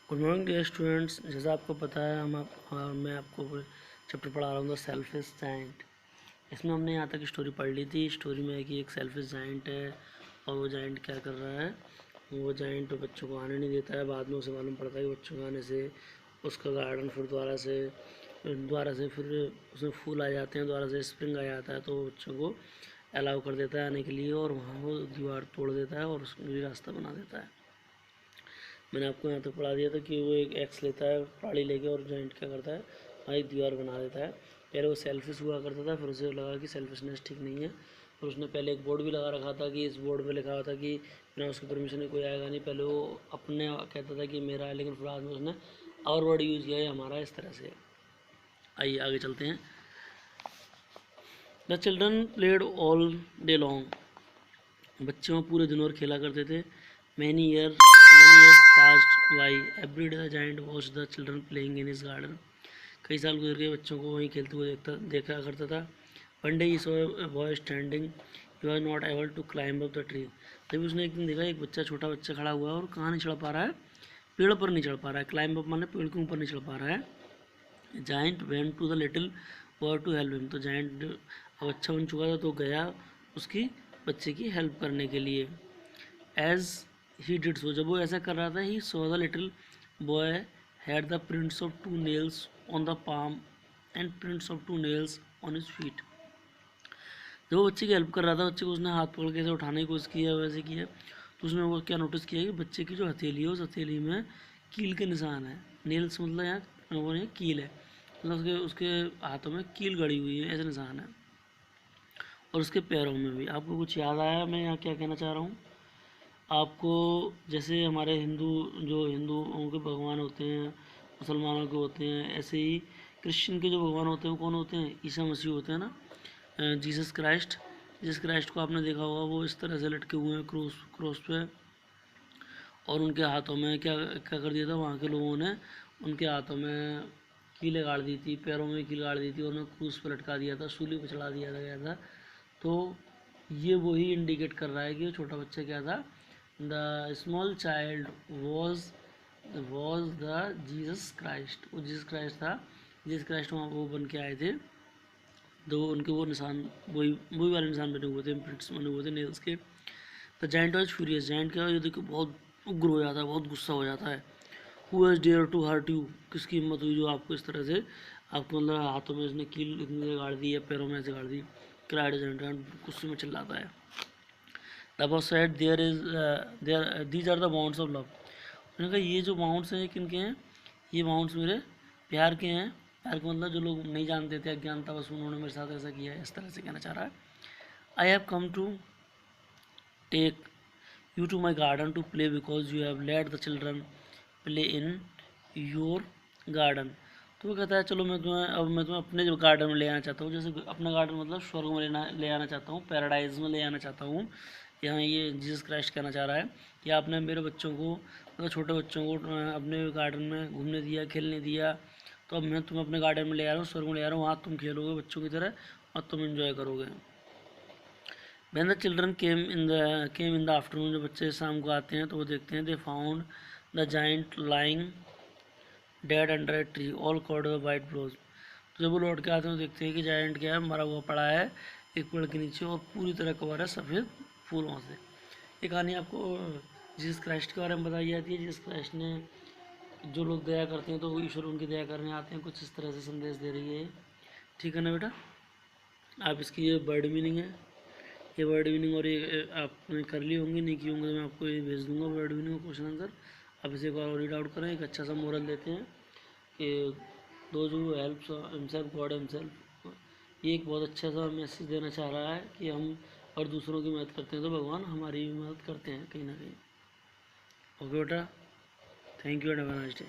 Good morning dear students. जैसा आपको पता है मैं आपको चैप्टर पढ़ा रहा हूँ द सेल्फिश जायंट। इसमें हमने यहाँ तक स्टोरी पढ़ ली थी। स्टोरी में है कि एक सेल्फिश जायंट है और वो जायंट क्या कर रहा है, वो जायंट बच्चों को आने नहीं देता है। बाद में उसे मालूम पड़ता है कि बच्चों के आने से उसका गार्डन फिर दोबारा से फिर उसमें फूल आ जाते हैं, दोबारा से स्प्रिंग आ जाता है, तो वो बच्चों को अलाउ कर देता है आने के लिए और वहाँ वो दीवार तोड़ देता है और उसके लिए रास्ता बना देता है। मैंने आपको यहाँ तक पढ़ा दिया था कि वो एक एक्स लेता है पहाड़ी लेके और जॉइंट क्या करता है, वहाँ एक दीवार बना देता है। पहले वो सेल्फिश हुआ करता था, फिर उसे लगा कि सेल्फिशनेस ठीक नहीं है, और उसने पहले एक बोर्ड भी लगा रखा था कि इस बोर्ड पे लिखा हुआ था कि बिना उसकी परमिशन कोई आएगा नहीं। पहले वो अपने कहता था कि मेरा है, लेकिन फिर बाद में उसने और वर्ड यूज़ किया है हमारा, इस तरह से। आइए आगे चलते हैं। The children played all day long. बच्चे पूरे दिन और खेला करते थे। Many years passed by. Every day the giant watch the children playing in his garden. कई साल गुजर गए, बच्चों को वहीं खेलते हुए देखा करता था। One day he saw a boy standing, he was not able to climb up the tree. तभी उसने एक दिन देखा एक छोटा बच्चा खड़ा हुआ है और कहाँ नहीं चढ़ पा रहा है, पेड़ पर नहीं चढ़ पा रहा है। क्लाइंब अप माने पेड़ के ऊपर नहीं चढ़ पा रहा है। Giant went to the little boy to help him. तो जायंट अब अच्छा बन चुका था तो गया उसकी बच्चे की हेल्प करने के लिए। एज ही डिड सो, जब वो ऐसा कर रहा था, he so the little boy had the prints of 2 nails on the palm and prints of 2 nails on his feet. जब वो बच्चे की हेल्प कर रहा था, बच्चे को उसने हाथ पकड़ के ऐसे उठाने की कोशिश किया, वैसे किया, तो उसने वो क्या नोटिस किया कि बच्चे की जो हथेली है उस हथेली में कील के निशान है। नेल्स मतलब यहाँ वो नहीं, कील है, मतलब उसके उसके हाथों में कील गड़ी हुई है, ऐसे निशान है, और उसके पैरों में भी। आपको कुछ याद आया मैं यहाँ क्या कहना चाह रहा हूँ? आपको जैसे हमारे हिंदुओं के भगवान होते हैं, मुसलमानों के होते हैं, ऐसे ही क्रिश्चियन के जो भगवान होते हैं वो कौन होते हैं? ईसा मसीह होते हैं ना, जीसस क्राइस्ट को आपने देखा होगा, वो इस तरह से लटके हुए हैं क्रॉस पे, और उनके हाथों में क्या क्या कर दिया था वहाँ के लोगों ने, उनके हाथों में कीलें गाड़ दी थी, पैरों में कील गाड़ दी थी, और उन्हें क्रूस पर लटका दिया था, सूली पर चढ़ा दिया गया था। तो ये वही इंडिकेट कर रहा है कि छोटा बच्चा क्या था, the small child was the Jesus Christ. वो जीसस क्राइस्ट था, जीसस क्राइस्ट वहाँ वो बन के आए थे। तो उनके वो निशान वही वही वाले निशान बने हुए थे, इम्प्रिंट्स बने हुए थे नेल्स के। The giant was furious. Giant क्या, ये देखो बहुत उग्र हो जाता है, बहुत गुस्सा हो जाता है। Who has dare to hurt you, किसकी हिम्मत हुई जो आपको इस तरह से, आपको मतलब हाथों में इसने कील इतनी देर गाड़ दी है, पैरों में ऐसे गाड़ दी। क्राइड जायंट, गुस्से में चिल्लाता है। The boss said these are the bounds of love. उन्होंने कहा ये जो बाउंड्स हैं किन के हैं? ये बाउंड्स मेरे प्यार के हैं। प्यार का मतलब जो लोग नहीं जानते थे, अज्ञानता बस उन्होंने मेरे साथ ऐसा किया है, इस तरह से कहना चाह रहा है। I have come to take you to my garden to play because you have let the children play in your garden. तो वो कहता है चलो मैं तुम्हें अपने जो गार्डन में ले आना चाहता हूँ। जैसे अपना गार्डन मतलब स्वर्ग में ले आना चाहता हूँ, पैराडाइज में ले आना चाहता हूँ। यहाँ ये जीसस क्राइस्ट कहना चाह रहा है कि आपने मेरे बच्चों को, मतलब छोटे बच्चों को अपने गार्डन में घूमने दिया, खेलने दिया, तो अब मैं तुम्हें अपने गार्डन में ले आ रहा हूँ, स्वर्ग में ले आ रहा हूँ, वहाँ तुम खेलोगे बच्चों की तरह और तुम इन्जॉय करोगे। When the children came in the afternoon, जब बच्चे शाम को आते हैं तो वो देखते हैं, they found the giant lying dead under a tree all covered with white blows। तो जब वो लौट के आते हैं तो देखते हैं कि जायंट क्या है, मरा हुआ पड़ा है एक पेड़ के नीचे और पूरी तरह कवर है सफ़ेद फूलों से। ये कहानी आपको जीसस क्राइस्ट के बारे में बताई जाती है। जीसस क्राइस्ट ने, जो लोग दया करते हैं तो वो ईश्वर उनकी दया करने आते हैं, कुछ इस तरह से संदेश दे रही है। ठीक है ना बेटा? आप इसकी ये वर्ड मीनिंग है, ये वर्ड मीनिंग, और ये आपने कर ली होंगी, नहीं की होंगी तो मैं आपको ये भेज दूंगा वर्ड मीनिंग और क्वेश्चन आंसर। आप इसे एक बार रीड आउट करें। एक अच्छा सा मोरल देते हैं कि दो जो हेल्प हिमसेल्फ गॉड हिमसेल्फ। ये एक बहुत अच्छा सा मैसेज देना चाह रहा है कि हम और दूसरों की मदद करते हैं तो भगवान हमारी भी मदद करते हैं कहीं ना कहीं। ओके बेटा, thank you and have a nice day.